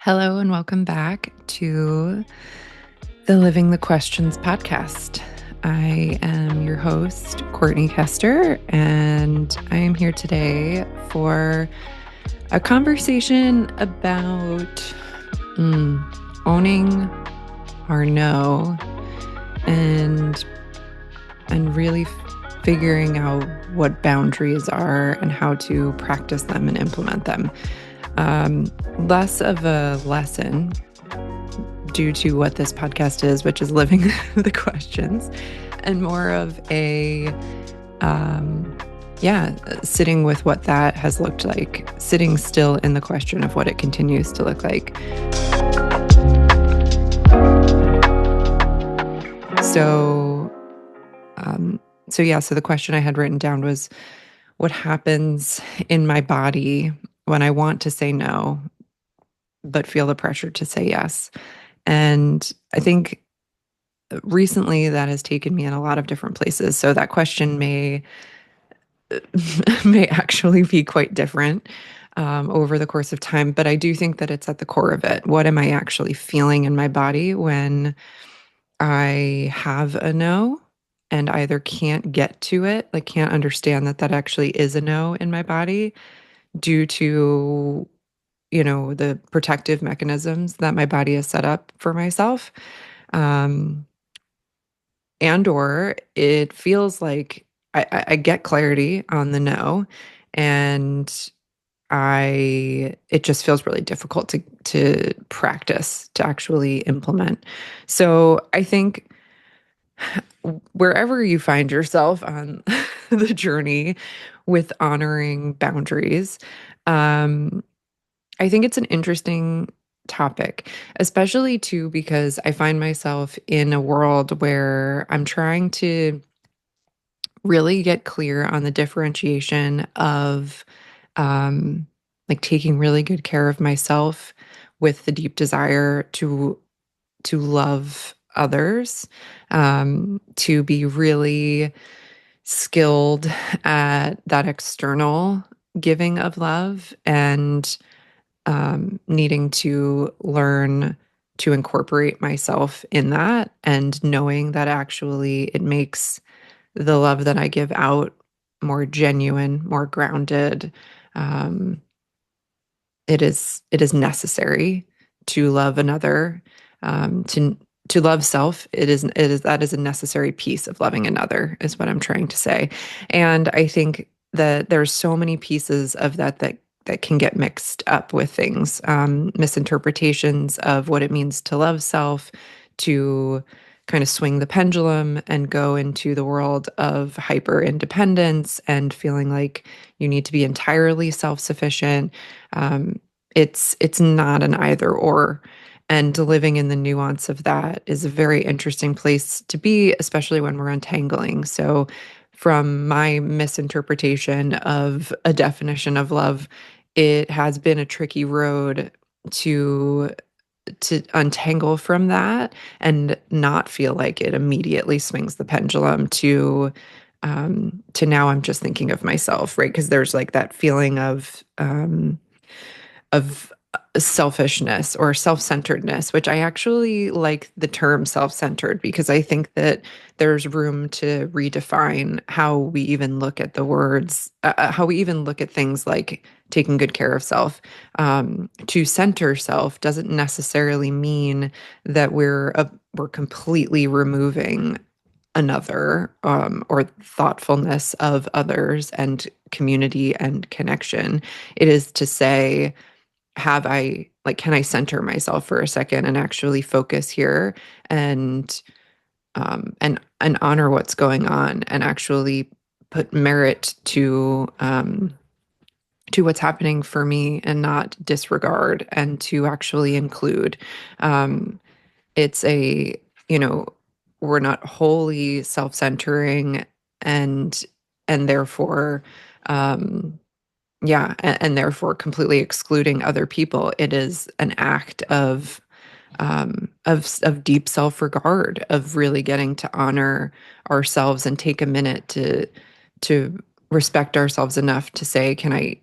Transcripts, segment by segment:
Hello, and welcome back to the Living the Questions podcast. I am your host, Courtney Koester, and I am here today for a conversation about owning our no and really figuring out what boundaries are and how to practice them and implement them. Less of a lesson due to what this podcast is, which is living the questions, and more of a, sitting with what that has looked like, sitting still in the question of what it continues to look like. So the question I had written down was, what happens in my body when I want to say no, but feel the pressure to say yes? And I think recently that has taken me in a lot of different places. So that question may actually be quite different over the course of time, but I do think that it's at the core of it. What am I actually feeling in my body when I have a no and either can't get to it, like can't understand that that actually is a no in my body due to, the protective mechanisms that my body has set up for myself. And or it feels like I get clarity on the no, and it just feels really difficult to practice, to actually implement. So I think wherever you find yourself on the journey with honoring boundaries, I think it's an interesting topic, especially too, because I find myself in a world where I'm trying to really get clear on the differentiation of like taking really good care of myself with the deep desire to love others, to be really skilled at that external giving of love, and needing to learn to incorporate myself in that, and knowing that actually it makes the love that I give out more genuine, more grounded. Um, it is necessary to love another, to love self. That is a necessary piece of loving another, is what I'm trying to say. And I think that there's so many pieces of that can get mixed up with things, misinterpretations of what it means to love self, to kind of swing the pendulum and go into the world of hyper independence and feeling like you need to be entirely self-sufficient. It's not an either or. And living in the nuance of that is a very interesting place to be, especially when we're untangling. So, from my misinterpretation of a definition of love, it has been a tricky road to untangle from that and not feel like it immediately swings the pendulum to now I'm just thinking of myself, right? Because there's like that feeling of selfishness or self-centeredness, which I actually like the term self-centered, because I think that there's room to redefine how we even look at the words, how we even look at things like taking good care of self. To center self doesn't necessarily mean that we're completely removing another, or thoughtfulness of others and community and connection. It is to say, can I center myself for a second and actually focus here, and and honor what's going on, and actually put merit to what's happening for me, and not disregard, and to actually include. It's a, we're not wholly self-centering, and therefore, and therefore completely excluding other people. It is an act of deep self-regard, of really getting to honor ourselves and take a minute to respect ourselves enough to say, can I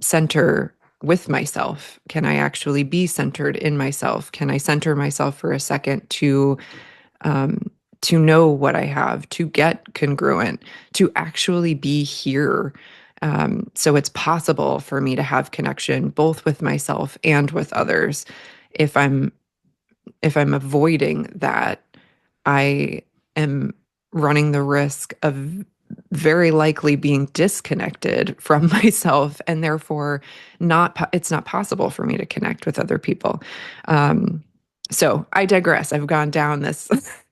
center with myself? Can I actually be centered in myself? Can I center myself for a second um, to know what I have, to get congruent, to actually be here? So it's possible for me to have connection both with myself and with others. If I'm if I'm avoiding that, I am running the risk of very likely being disconnected from myself, and therefore it's not possible for me to connect with other people. Um, so I digress. I've gone down this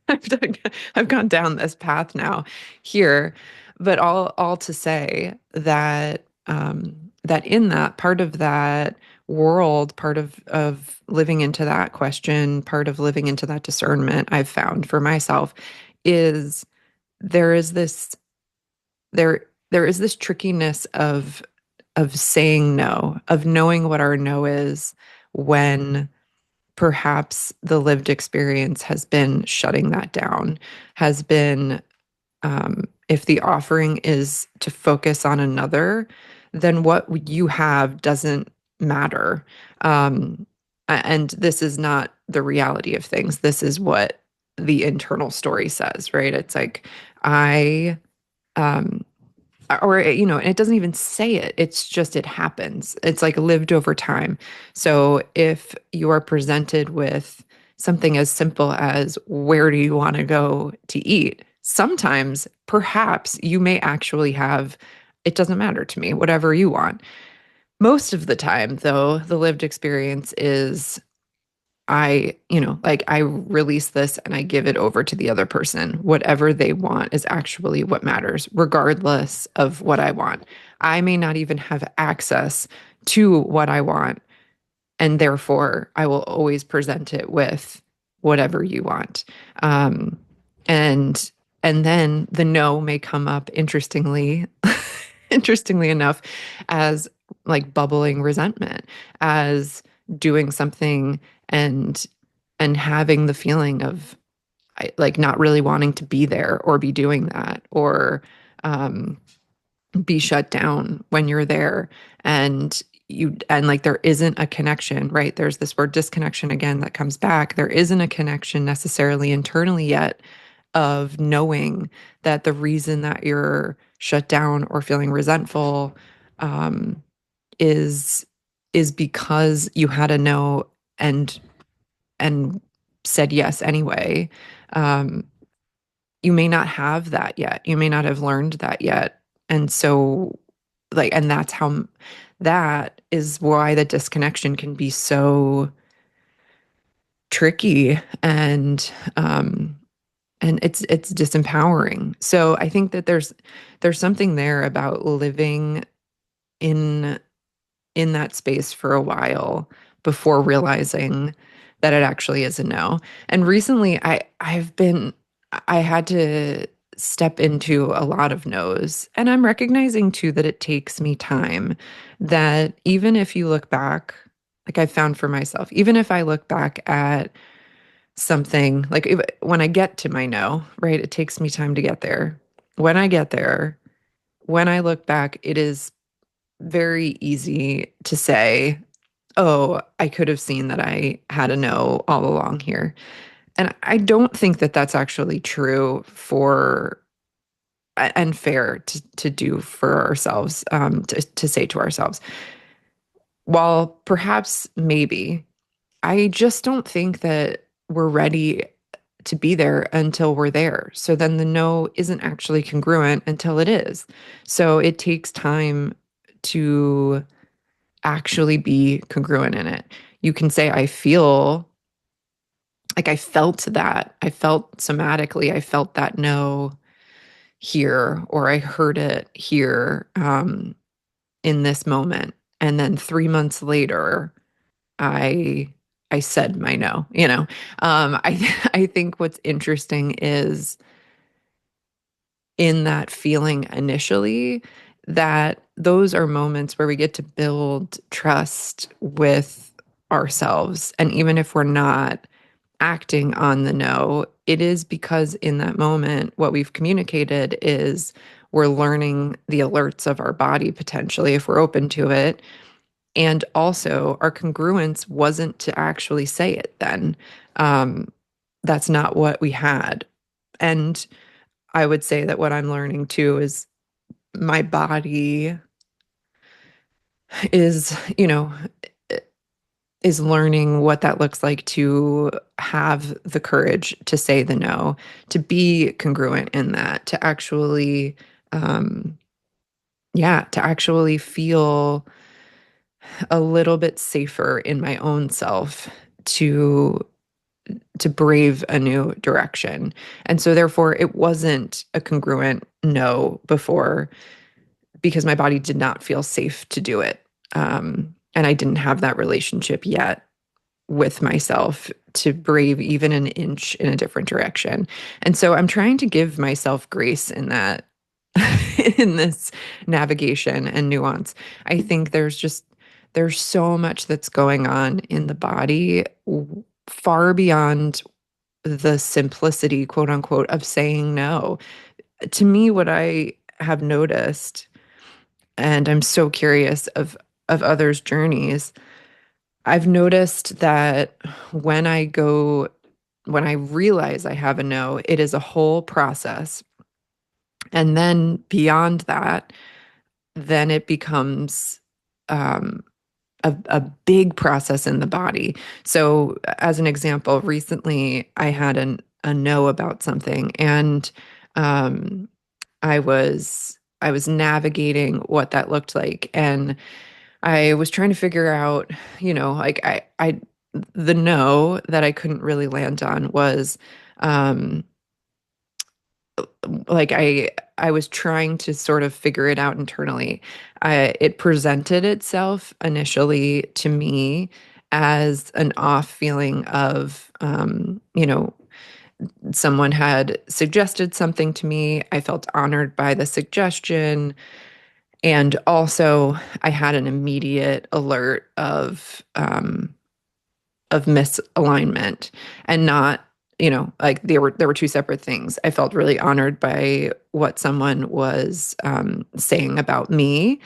I've, done, I've gone down this path now here, but all to say that that in that part of that world, part of living into that question, part of living into that discernment, I've found for myself is there is this there is this trickiness of saying no, of knowing what our no is when perhaps the lived experience has been shutting that down, has been if the offering is to focus on another, then what you have doesn't matter. Um, and this is not the reality of things. This is what the internal story says, right? It's like, I, um, or, it doesn't even say it. It's just, it happens. It's like lived over time. So if you are presented with something as simple as, where do you want to go to eat? Sometimes, perhaps, you may actually have, it doesn't matter to me, whatever you want. Most of the time, though, the lived experience is, like, I release this and I give it over to the other person. Whatever they want is actually what matters, regardless of what I want. I may not even have access to what I want, and therefore I will always present it with whatever you want. Um, and and then the no may come up, interestingly enough, as like bubbling resentment, as doing something and having the feeling of, like, not really wanting to be there or be doing that, or um, be shut down when you're there, and like, there isn't a connection, right? There's this word disconnection again that comes back. There isn't a connection necessarily internally yet, of knowing that the reason that you're shut down or feeling resentful um, is because you had a no, and and said yes anyway. Um, you may not have that yet. You may not have learned that yet. And so, like, and that is why the disconnection can be so tricky, and it's disempowering. So I think that there's something there about living in that space for a while before realizing that it actually is a no. And recently I had to step into a lot of no's, and I'm recognizing too that it takes me time, that even if you look back, like I found for myself, even if I look back at something, like when I get to my no, right, it takes me time to get there. When I get there, when I look back, it is very easy to say, oh, I could have seen that I had a no all along here. And I don't think that that's actually true for and fair to do for ourselves, to say to ourselves. While perhaps maybe, I just don't think that we're ready to be there until we're there. So then the no isn't actually congruent until it is. So it takes time to actually be congruent in it. You can say, I feel like I felt that. I felt somatically, I felt that no here, or I heard it here, in this moment. And then 3 months later, I I said my no, I think what's interesting is, in that feeling initially, that those are moments where we get to build trust with ourselves. And even if we're not acting on the no, it is because in that moment, what we've communicated is we're learning the alerts of our body, potentially, if we're open to it. And also, our congruence wasn't to actually say it then. Um, that's not what we had. And I would say that what I'm learning too is my body is, is learning what that looks like to have the courage to say the no, to be congruent in that, to actually, um, yeah, to actually feel a little bit safer in my own self to brave a new direction. And so therefore it wasn't a congruent no before because my body did not feel safe to do it. And I didn't have that relationship yet with myself to brave even an inch in a different direction. And so I'm trying to give myself grace in that, in this navigation and nuance. I think there's so much that's going on in the body far beyond the simplicity, quote unquote, of saying no. To me, what I have noticed, and I'm so curious of others' journeys, I've noticed that when I go, when I realize I have a no, it is a whole process. And then beyond that, then it becomes um, a big process in the body. So, as an example, recently I had a no about something, and um, I was navigating what that looked like, and I was trying to figure out, like the no that I couldn't really land on was, um, like I was trying to sort of figure it out internally. It presented itself initially to me as an off feeling of, someone had suggested something to me. I felt honored by the suggestion. And also, I had an immediate alert of misalignment, and not, like there were two separate things. I felt really honored by what someone was saying about me,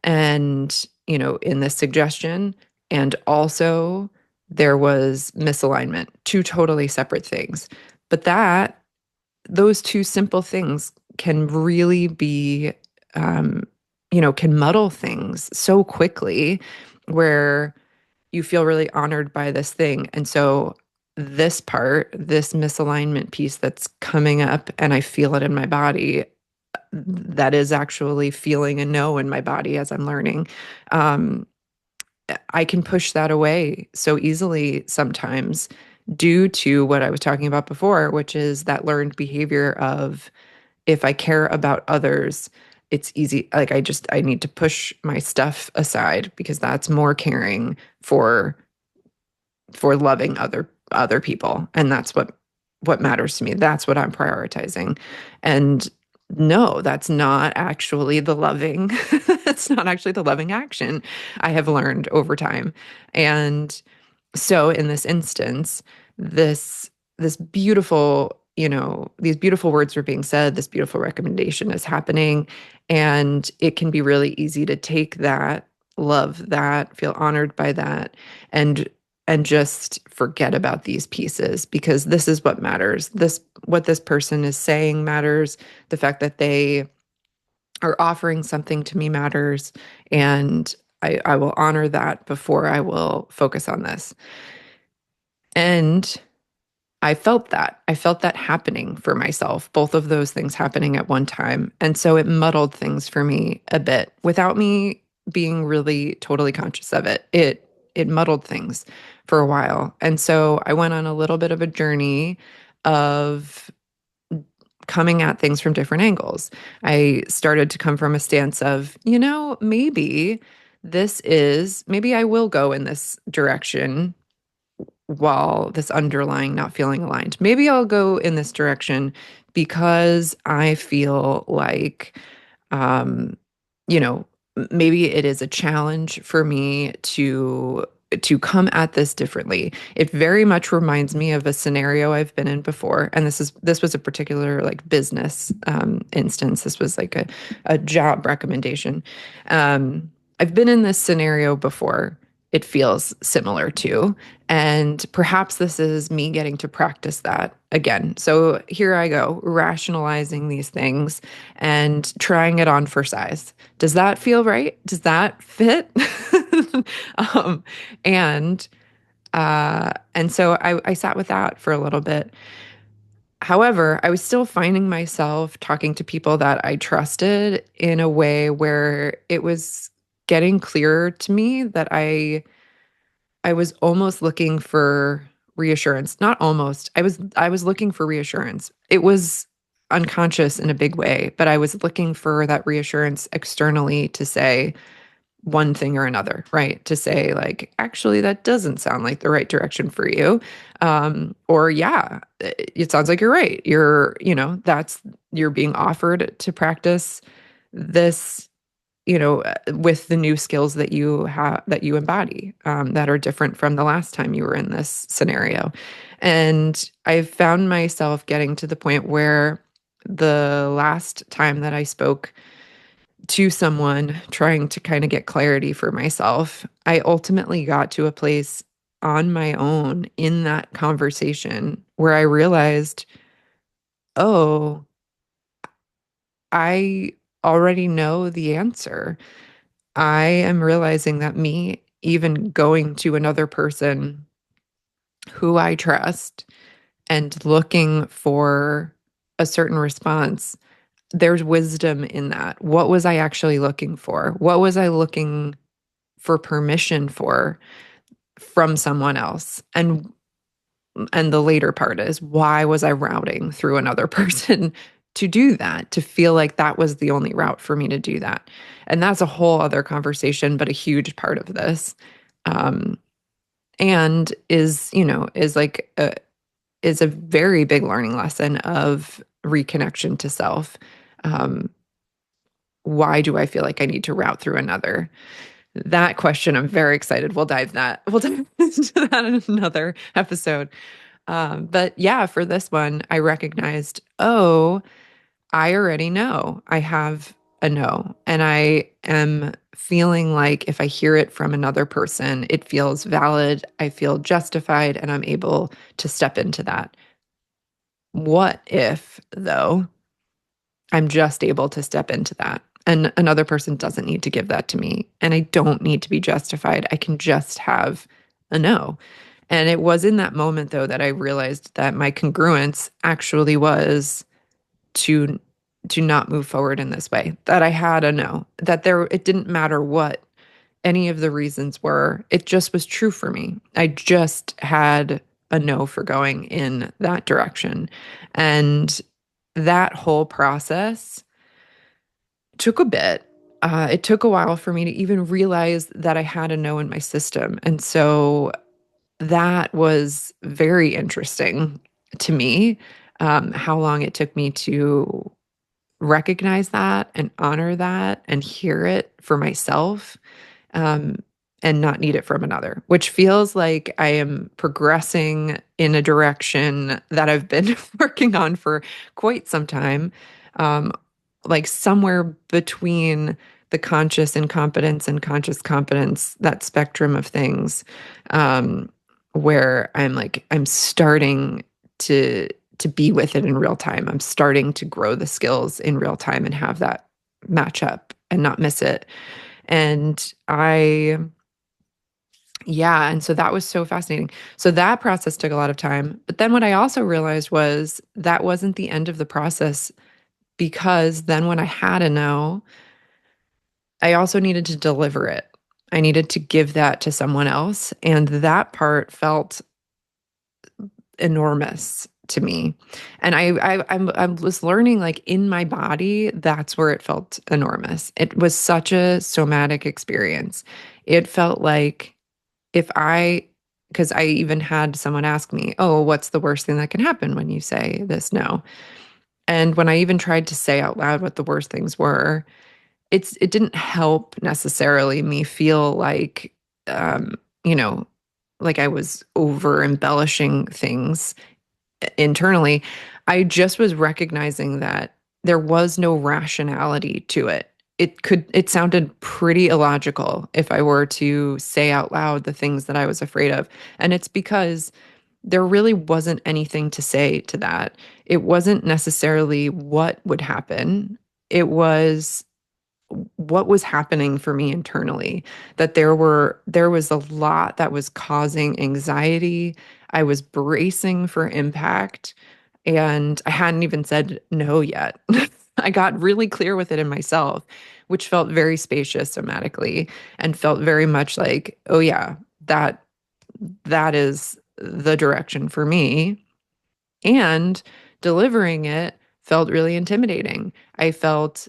and in this suggestion, and also there was misalignment, two totally separate things. But those two simple things can really be, um, can muddle things so quickly, where you feel really honored by this thing. And so this misalignment piece that's coming up, and I feel it in my body, that is actually feeling a no in my body as I'm learning. Um, I can push that away so easily sometimes due to what I was talking about before, which is that learned behavior of, if I care about others, it's easy. Like I need to push my stuff aside because that's more caring for loving other people, and that's what matters to me. That's what I'm prioritizing. And no, that's not actually the loving. That's not actually the loving action, I have learned over time. And so in this instance, this beautiful, these beautiful words are being said, this beautiful recommendation is happening, and it can be really easy to take that, love that, feel honored by that, and just forget about these pieces, because this is what matters. What this person is saying matters. The fact that they are offering something to me matters, and I will honor that before I will focus on this. And I felt that. I felt that happening for myself, both of those things happening at one time. And so it muddled things for me a bit without me being really totally conscious of it. It muddled things for a while. And so I went on a little bit of a journey of coming at things from different angles. I started to come from a stance of, maybe I will go in this direction while this underlying not feeling aligned. Maybe I'll go in this direction because I feel like, um, you know, maybe it is a challenge for me to come at this differently. It very much reminds me of a scenario I've been in before, and this was a particular like business instance. This was like a job recommendation, I've been in this scenario before. It feels similar to, and perhaps this is me getting to practice that again. So here I go, rationalizing these things and trying it on for size. Does that feel right? Does that fit? um, and and so I sat with that for a little bit. However, I was still finding myself talking to people that I trusted in a way where it was getting clearer to me that I was almost looking for reassurance. Not almost. I was looking for reassurance. It was unconscious in a big way, but I was looking for that reassurance externally to say one thing or another, right? To say, like, actually, that doesn't sound like the right direction for you. Or, yeah, it sounds like you're right. You're being offered to practice this, with the new skills that you have, that you embody, that are different from the last time you were in this scenario. And I've found myself getting to the point where the last time that I spoke to someone trying to kind of get clarity for myself, I ultimately got to a place on my own in that conversation where I realized, oh, I already know the answer. I am realizing that me even going to another person who I trust and looking for a certain response, there's wisdom in that. What was I actually looking for? What was I looking for permission for from someone else? And the later part is, why was I routing through another person to do that, to feel like that was the only route for me to do that? And that's a whole other conversation, but a huge part of this. Um, and is a very big learning lesson of reconnection to self. Um, why do I feel like I need to route through another? That question, I'm very excited. We'll dive into that in another episode. But yeah, for this one, I recognized, oh, I already know. I have a no. And I am feeling like if I hear it from another person, it feels valid. I feel justified, and I'm able to step into that. What if, though, I'm just able to step into that? And another person doesn't need to give that to me. And I don't need to be justified. I can just have a no. And it was in that moment, though, that I realized that my congruence actually was to not move forward in this way. That I had a no. That it didn't matter what any of the reasons were. It just was true for me. I just had a no for going in that direction. And that whole process took a bit. It took a while for me to even realize that I had a no in my system. And so that was very interesting to me, how long it took me to recognize that and honor that and hear it for myself, um, and not need it from another, which feels like I am progressing in a direction that I've been working on for quite some time, um, like somewhere between the conscious incompetence and conscious competence, that spectrum of things, um, where I'm starting to be with it in real time. I'm starting to grow the skills in real time and have that match up and not miss it. And yeah, and so that was so fascinating. So that process took a lot of time. But then what I also realized was that wasn't the end of the process, because then when I had a no, I also needed to deliver it. I needed to give that to someone else. And that part felt enormous to me. And I was learning, like, in my body, that's where it felt enormous. It was such a somatic experience. It felt like because I even had someone ask me, oh, what's the worst thing that can happen when you say this no? And when I even tried to say out loud what the worst things were, it didn't help necessarily me feel like, um, you know, like I was over embellishing things internally. I just was recognizing that there was no rationality to it. it sounded pretty illogical if I were to say out loud the things that I was afraid of. And it's because there really wasn't anything to say to that. It wasn't necessarily what would happen. It was what was happening for me internally, that there was a lot that was causing anxiety. I was bracing for impact, and I hadn't even said no yet. I got really clear with it in myself, which felt very spacious somatically and felt very much like, oh yeah, that is the direction for me. And delivering it felt really intimidating. I felt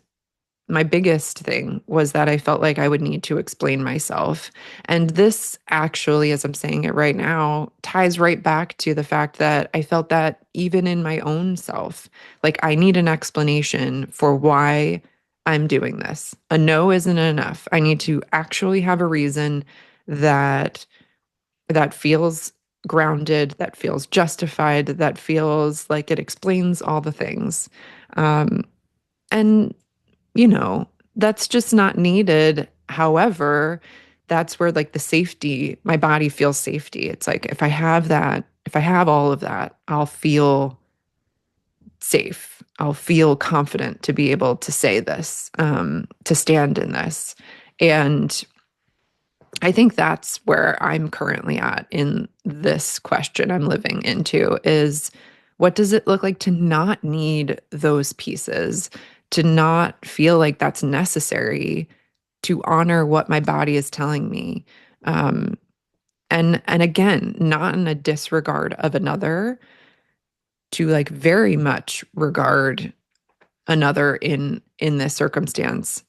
My biggest thing was that I felt like I would need to explain myself. And this actually, as I'm saying it right now, ties right back to the fact that I felt that even in my own self, like I need an explanation for why I'm doing this. A no isn't enough. I need to actually have a reason that feels grounded, that feels justified, that feels like it explains all the things. Um, and you know, that's just not needed. However, that's where like the safety, my body feels safety. It's like if I have that, if I have all of that, I'll feel safe. I'll feel confident to be able to say this, to stand in this. And I think that's where I'm currently at in this question I'm living into is what does it look like to not need those pieces, to not feel like that's necessary, to honor what my body is telling me. Um, and again, not in a disregard of another, to like very much regard another in this circumstance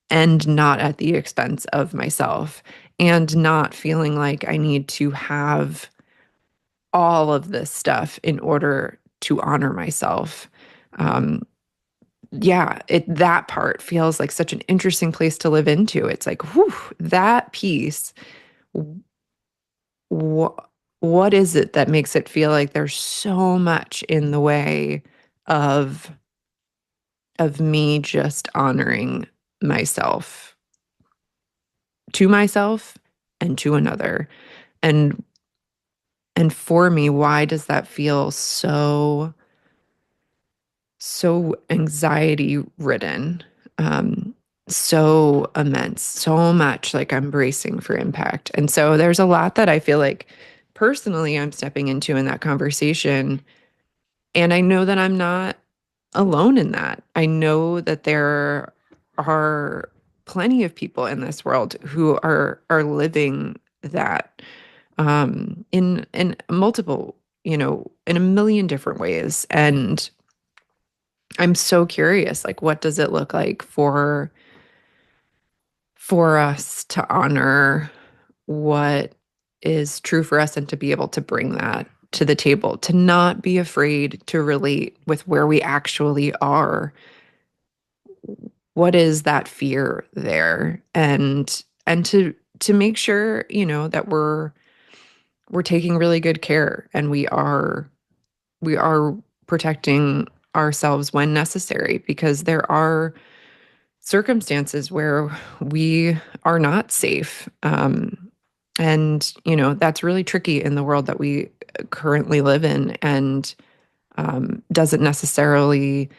and not at the expense of myself, and not feeling like I need to have all of this stuff in order to honor myself. Um, yeah, that part feels like such an interesting place to live into. It's like, whew, that piece. Wh- what is it that makes it feel like there's so much in the way of me just honoring myself, to myself and to another? And for me, why does that feel so anxiety ridden, um, so immense, so much like I'm bracing for impact? And so there's a lot that I feel like personally I'm stepping into in that conversation. And I know that I'm not alone in that. I know that there are plenty of people in this world who are living that, in multiple, in a million different ways. And I'm so curious, like, what does it look like for us to honor what is true for us and to be able to bring that to the table, to not be afraid to relate with where we actually are. What is that fear there? And to make sure, that we're taking really good care, and we are protecting ourselves when necessary, because there are circumstances where we are not safe. And, that's really tricky in the world that we currently live in, and doesn't necessarily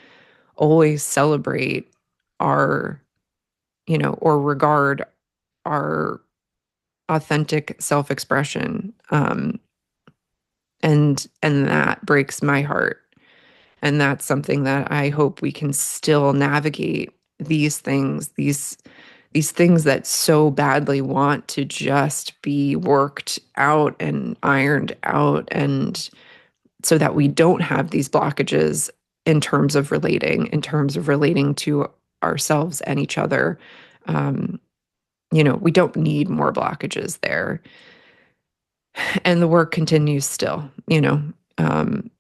always celebrate our, or regard our authentic self expression. And that breaks my heart. And that's something that I hope we can still navigate these things, these things that so badly want to just be worked out and ironed out, and so that we don't have these blockages in terms of relating to ourselves and each other. Um, we don't need more blockages there. And the work continues still, Um,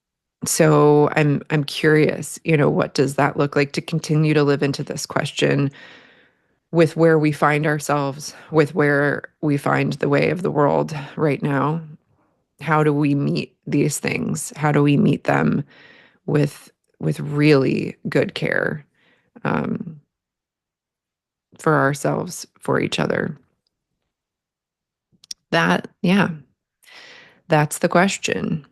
so I'm curious, what does that look like to continue to live into this question with where we find ourselves, with where we find the way of the world right now? How do we meet these things? How do we meet them with really good care? Um, for ourselves, for each other? Yeah, that's the question.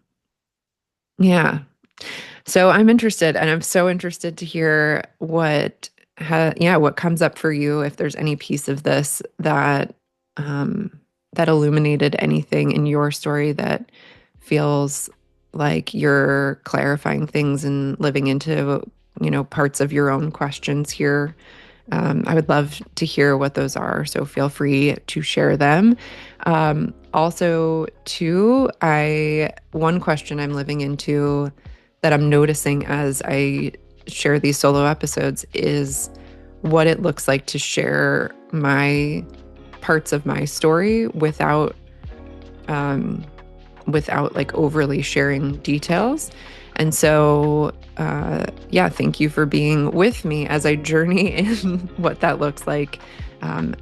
Yeah. So I'm interested, and I'm so interested to hear what comes up for you, if there's any piece of this um, that illuminated anything in your story that feels like you're clarifying things and living into, parts of your own questions here. I would love to hear what those are, so feel free to share them. Also, too, one question I'm living into that I'm noticing as I share these solo episodes is what it looks like to share my parts of my story without like overly sharing details. And so, thank you for being with me as I journey in what that looks like.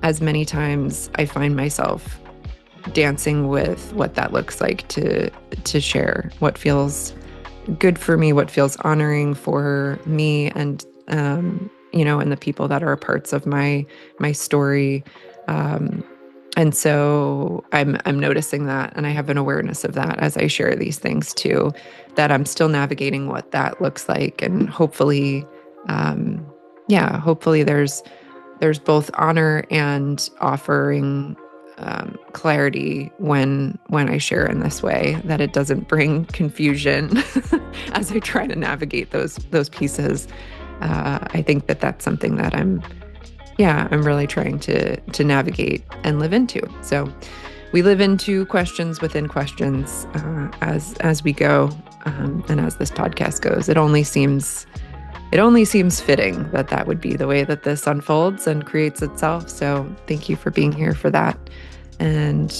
As many times I find myself dancing with what that looks like to share what feels good for me, what feels honoring for me, and and the people that are parts of my story. Um, and so I'm noticing that, and I have an awareness of that as I share these things too, that I'm still navigating what that looks like, and hopefully, hopefully there's both honor and offering clarity when I share in this way, that it doesn't bring confusion as I try to navigate those pieces. I think that that's something that I'm really trying to navigate and live into. So we live into questions within questions as we go, and as this podcast goes. It only seems fitting that would be the way that this unfolds and creates itself. So thank you for being here for that. And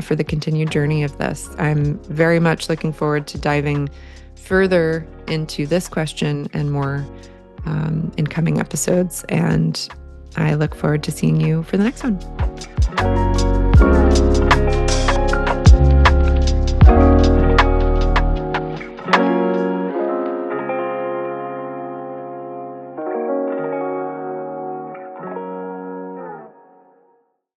for the continued journey of this. I'm very much looking forward to diving further into this question and more in coming episodes. And I look forward to seeing you for the next one.